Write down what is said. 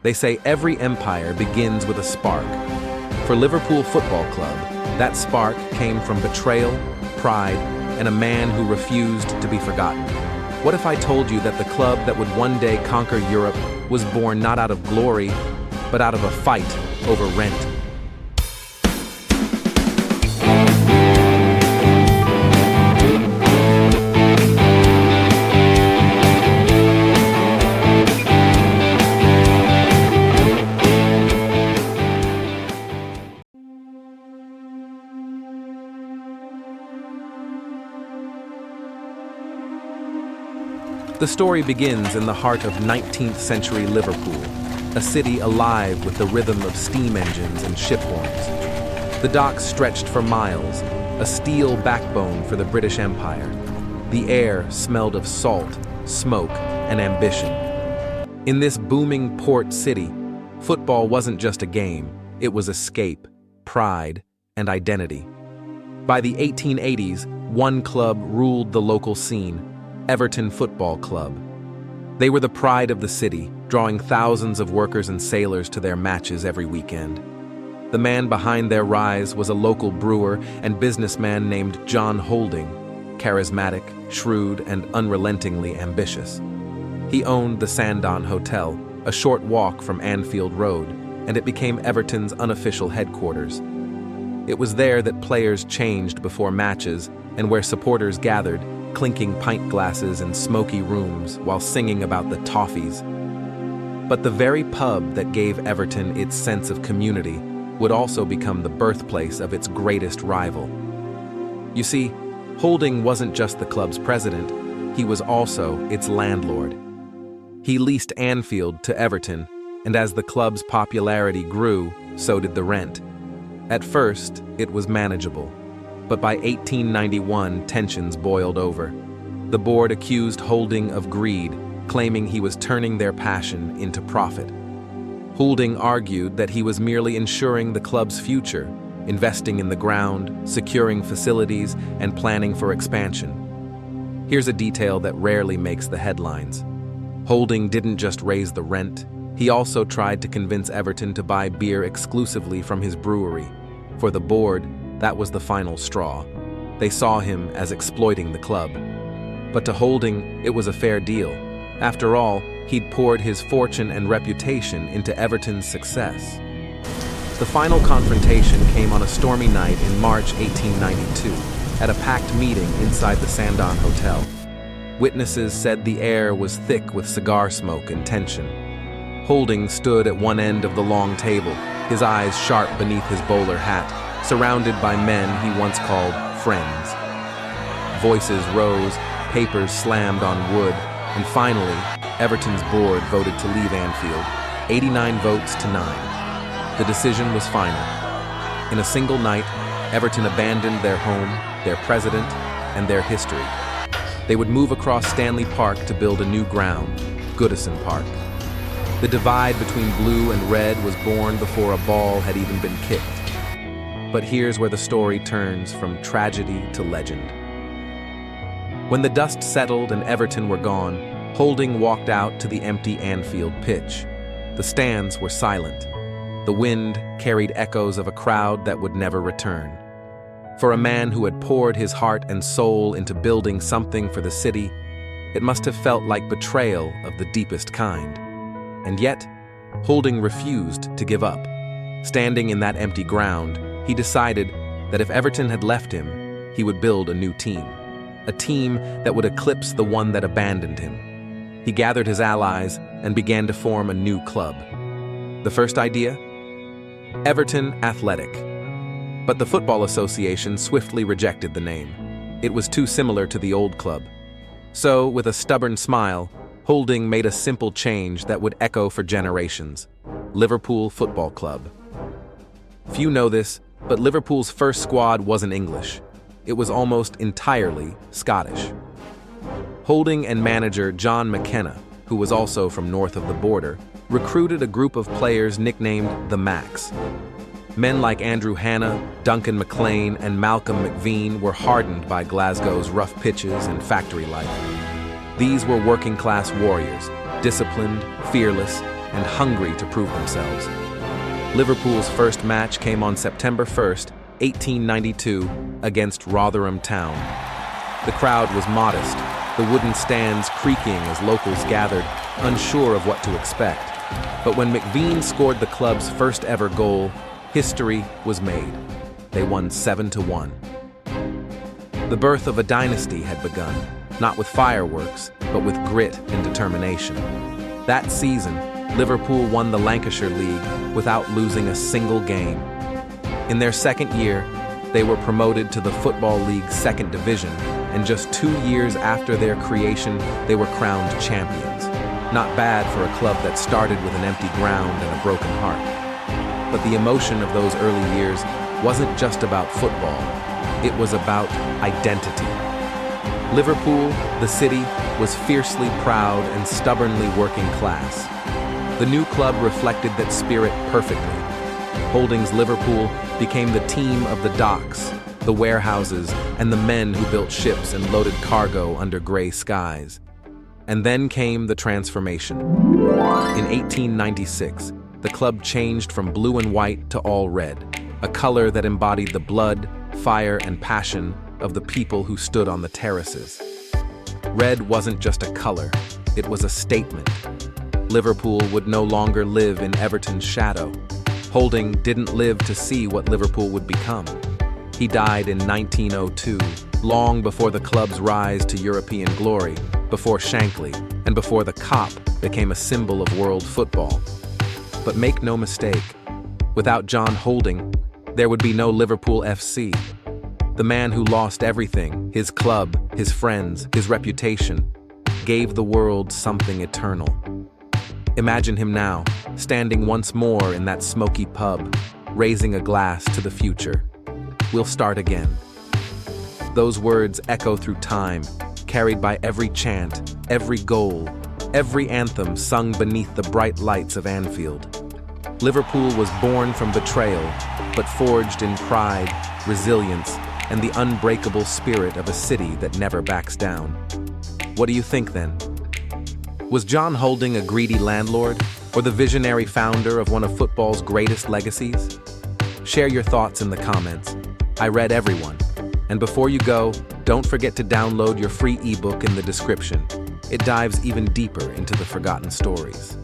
They say every empire begins with a spark. For Liverpool Football Club, that spark came from betrayal, pride, and a man who refused to be forgotten. What if I told you that the club that would one day conquer Europe was born not out of glory, but out of a fight over rent? The story begins in the heart of 19th century Liverpool, a city alive with the rhythm of steam engines and ship horns. The docks stretched for miles, a steel backbone for the British Empire. The air smelled of salt, smoke, and ambition. In this booming port city, football wasn't just a game, it was escape, pride, and identity. By the 1880s, one club ruled the local scene: Everton Football Club. They were the pride of the city, drawing thousands of workers and sailors to their matches every weekend. The man behind their rise was a local brewer and businessman named John Houlding, charismatic, shrewd, and unrelentingly ambitious. He owned the Sandown Hotel, a short walk from Anfield Road, and it became Everton's unofficial headquarters. It was there that players changed before matches and where supporters gathered, clinking pint glasses in smoky rooms while singing about the toffees. But the very pub that gave Everton its sense of community would also become the birthplace of its greatest rival. You see, Houlding wasn't just the club's president, he was also its landlord. He leased Anfield to Everton, and as the club's popularity grew, so did the rent. At first, it was manageable. But by 1891, tensions boiled over. The board accused Houlding of greed, claiming he was turning their passion into profit. Houlding argued that he was merely ensuring the club's future, investing in the ground, securing facilities, and planning for expansion. Here's a detail that rarely makes the headlines. Houlding didn't just raise the rent, he also tried to convince Everton to buy beer exclusively from his brewery. For the board, that was the final straw. They saw him as exploiting the club. But to Houlding, it was a fair deal. After all, he'd poured his fortune and reputation into Everton's success. The final confrontation came on a stormy night in March 1892, at a packed meeting inside the Sandown Hotel. Witnesses said the air was thick with cigar smoke and tension. Houlding stood at one end of the long table, his eyes sharp beneath his bowler hat, surrounded by men he once called friends. Voices rose, papers slammed on wood, and finally, Everton's board voted to leave Anfield, 89 votes to 9. The decision was final. In a single night, Everton abandoned their home, their president, and their history. They would move across Stanley Park to build a new ground, Goodison Park. The divide between blue and red was born before a ball had even been kicked. But here's where the story turns from tragedy to legend. When the dust settled and Everton were gone, Houlding walked out to the empty Anfield pitch. The stands were silent. The wind carried echoes of a crowd that would never return. For a man who had poured his heart and soul into building something for the city, it must have felt like betrayal of the deepest kind. And yet, Houlding refused to give up. Standing in that empty ground, he decided that if Everton had left him, he would build a new team. A team that would eclipse the one that abandoned him. He gathered his allies and began to form a new club. The first idea? Everton Athletic. But the Football Association swiftly rejected the name. It was too similar to the old club. So, with a stubborn smile, Houlding made a simple change that would echo for generations: Liverpool Football Club. Few know this, but Liverpool's first squad wasn't English. It was almost entirely Scottish. Houlding and manager John McKenna, who was also from north of the border, recruited a group of players nicknamed the Macs. Men like Andrew Hanna, Duncan McLean, and Malcolm McVean were hardened by Glasgow's rough pitches and factory life. These were working-class warriors, disciplined, fearless, and hungry to prove themselves. Liverpool's first match came on September 1st, 1892, against Rotherham Town. The crowd was modest, the wooden stands creaking as locals gathered, unsure of what to expect. But when McVean scored the club's first ever goal, history was made. They won 7-1. The birth of a dynasty had begun, not with fireworks, but with grit and determination. That season, Liverpool won the Lancashire League without losing a single game. In their second year, they were promoted to the Football League's second division, and just 2 years after their creation, they were crowned champions. Not bad for a club that started with an empty ground and a broken heart. But the emotion of those early years wasn't just about football, it was about identity. Liverpool, the city, was fiercely proud and stubbornly working class. The new club reflected that spirit perfectly. Houlding's Liverpool became the team of the docks, the warehouses, and the men who built ships and loaded cargo under gray skies. And then came the transformation. In 1896, the club changed from blue and white to all red, a color that embodied the blood, fire, and passion of the people who stood on the terraces. Red wasn't just a color, it was a statement. Liverpool would no longer live in Everton's shadow. Houlding didn't live to see what Liverpool would become. He died in 1902, long before the club's rise to European glory, before Shankly, and before the Kop became a symbol of world football. But make no mistake, without John Houlding, there would be no Liverpool FC. The man who lost everything, his club, his friends, his reputation, gave the world something eternal. Imagine him now, standing once more in that smoky pub, raising a glass to the future. We'll start again. Those words echo through time, carried by every chant, every goal, every anthem sung beneath the bright lights of Anfield. Liverpool was born from betrayal, but forged in pride, resilience, and the unbreakable spirit of a city that never backs down. What do you think then? Was John Houlding a greedy landlord, or the visionary founder of one of football's greatest legacies? Share your thoughts in the comments. I read everyone. And before you go, don't forget to download your free ebook in the description. It dives even deeper into the forgotten stories.